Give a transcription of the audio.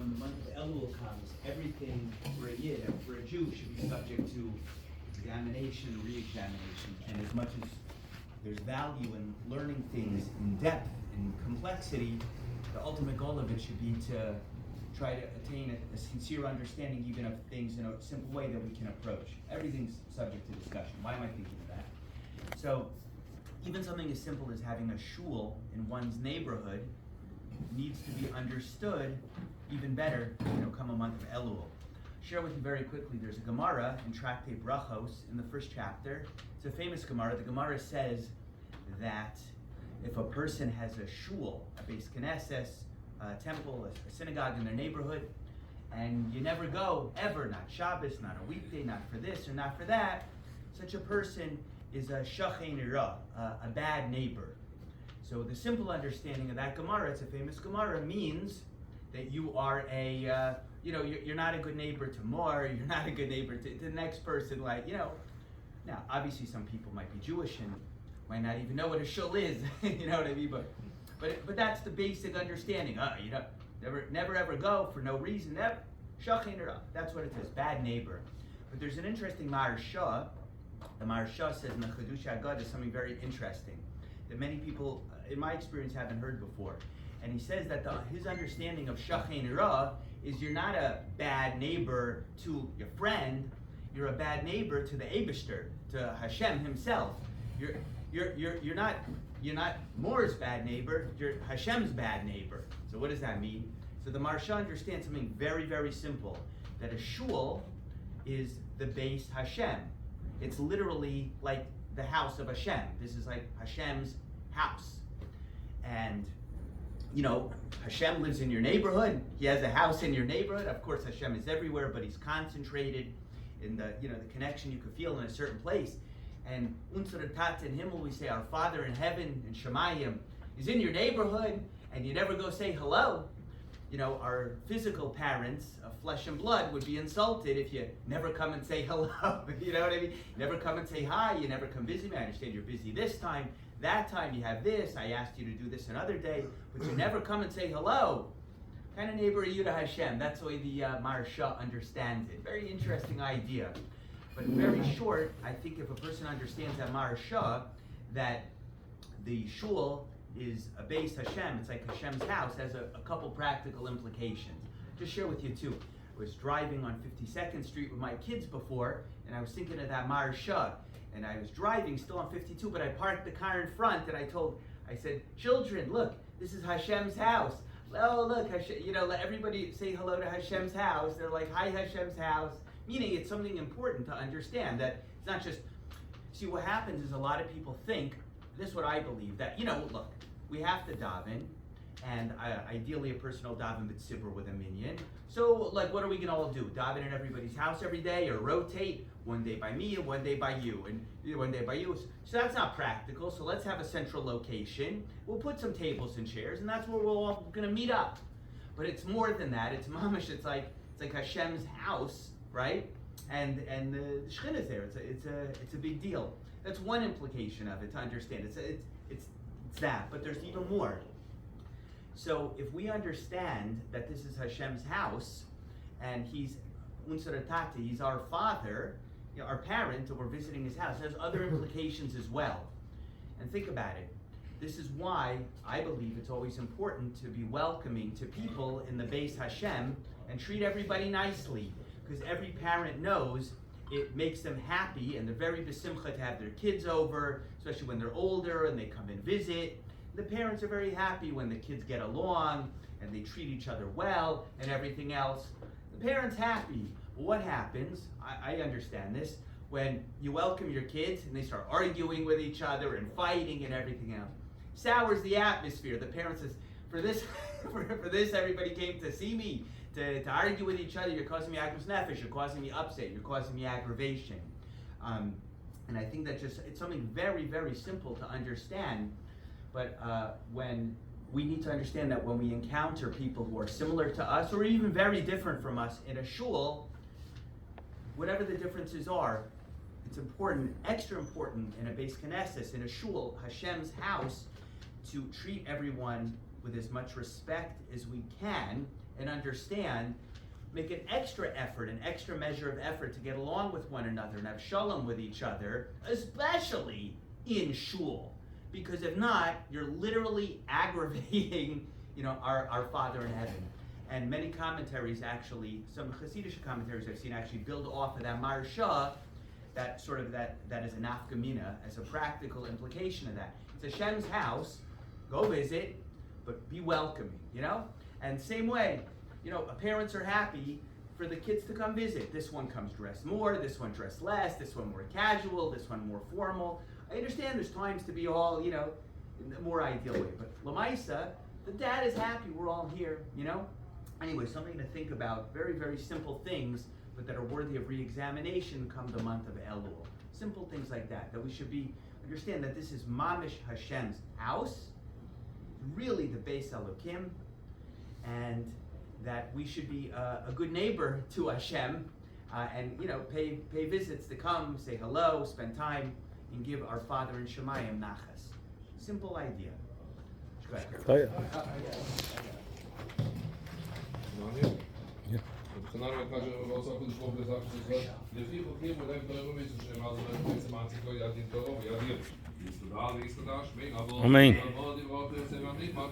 when the month of Elul comes, everything for a Yid, for a Jew, should be subject to examination, re-examination. And as much as there's value in learning things in depth, in complexity, the ultimate goal of it should be to try to attain a sincere understanding even of things in a simple way that we can approach. Everything's subject to discussion. Why am I thinking of that? So, even something as simple as having a shul in one's neighborhood needs to be understood even better, come a month of Elul. Share with you very quickly, there's a Gemara in Tractate Brachos in the first chapter. It's a famous Gemara. The Gemara says that if a person has a shul, a beis knesses, a temple, a synagogue in their neighborhood, and you never go, ever, not Shabbos, not a weekday, not for this or not for that, such a person is a shachein ra, a bad neighbor. So the simple understanding of that Gemara, it's a famous Gemara, means that you are you're not a good neighbor to more, you're not a good neighbor to the next person, Now, obviously some people might be Jewish and might not even know what a shul is, you know what I mean? But that's the basic understanding. Never ever go for no reason, never, shachein ra, that's what it is, bad neighbor. But there's an interesting Maharsha. The Maharsha says in the Chiddushei Haggadah something very interesting that many people, in my experience, haven't heard before. And he says that his understanding of shachein ra is you're not a bad neighbor to your friend, you're a bad neighbor to the Eibishter, to Hashem himself. You're not Mor's bad neighbor, you're Hashem's bad neighbor. So what does that mean? So the Maharsha understands something very, very simple, that a shul is the Beis Hashem. It's literally like the house of Hashem. This is like Hashem's house. And, Hashem lives in your neighborhood. He has a house in your neighborhood. Of course, Hashem is everywhere, but he's concentrated in the connection you could feel in a certain place. And Unser Tat in Himmel, we say, our Father in heaven, in Shemayim, is in your neighborhood, and you never go say hello. Our physical parents of flesh and blood would be insulted if you never come and say hello. You know what I mean? You never come and say hi. You never come visit me. I understand you're busy this time. That time you have this. I asked you to do this another day. But you never come and say hello. What kind of neighbor are you to Hashem? That's the way the Maharsha understands it. Very interesting idea. But very short, I think if a person understands that Maharsha, that the shul is a Beis Hashem, it's like Hashem's house, has a couple practical implications. Just share with you too. I was driving on 52nd Street with my kids before, and I was thinking of that Maharsha, and I was driving still on 52, but I parked the car in front, and I said, children, look, this is Hashem's house. Oh, look, Hashem, let everybody say hello to Hashem's house. They're like, hi, Hashem's house. Meaning it's something important to understand, that it's not just, see what happens is a lot of people think, this is what I believe, that, look, we have to daven, and ideally a person will daven b'tzibur with a minyan. So, what are we going to all do? Daven in everybody's house every day, or rotate, one day by me and one day by you, and one day by you. So that's not practical, so let's have a central location. We'll put some tables and chairs, and that's where we're all going to meet up. But it's more than that. It's mamish, it's like Hashem's house, right? And the Shekhinah is there. It's a big deal. That's one implication of it to understand. It's that, but there's even more. So if we understand that this is Hashem's house, and he's Unser Tati, he's our father, our parent, and we're visiting his house, there's other implications as well. And think about it. This is why I believe it's always important to be welcoming to people in the Beis Hashem and treat everybody nicely, because every parent knows it makes them happy, and they're very besimcha to have their kids over, especially when they're older and they come and visit. The parents are very happy when the kids get along and they treat each other well and everything else. The parents happy. Well, what happens, I understand this, when you welcome your kids and they start arguing with each other and fighting and everything else. Sours the atmosphere. The parent says, for this everybody came to see me, to argue with each other. You're causing me agros nefesh, you're causing me upset, you're causing me aggravation. And I think that it's something very, very simple to understand. But when we need to understand that when we encounter people who are similar to us or even very different from us in a shul, whatever the differences are, it's important, extra important in a beis knesses, in a shul, Hashem's house, to treat everyone with as much respect as we can and understand, make an extra effort, an extra measure of effort to get along with one another and have shalom with each other, especially in shul. Because if not, you're literally aggravating, our Father in heaven. And many commentaries actually, some Hasidic commentaries I've seen actually build off of that Marsha, that sort of that is a nafkamina, as a practical implication of that. It's Hashem's house, go visit, but be welcoming, And same way, parents are happy for the kids to come visit. This one comes dressed more, this one dressed less, this one more casual, this one more formal. I understand there's times to be all, in the more ideal way, but Lamaisa, the dad is happy we're all here, Anyway, something to think about, very, very simple things, but that are worthy of re-examination come the month of Elul. Simple things like that we should understand that this is Mamish Hashem's house, really the Beis Elokim, and that we should be a good neighbor to Hashem, and pay visits to come, say hello, spend time, and give our Father in Shemayim nachas. Simple idea. Go ahead. Przynajmniej kaže Rosa Kuszłowy zawsze, że jeśli pokiemu tak to robić, że ma za macie go ja din to robię, ja wiem. Jest to dalej, jest to dasz, my, Amen. aber die Worte sind noch nicht mal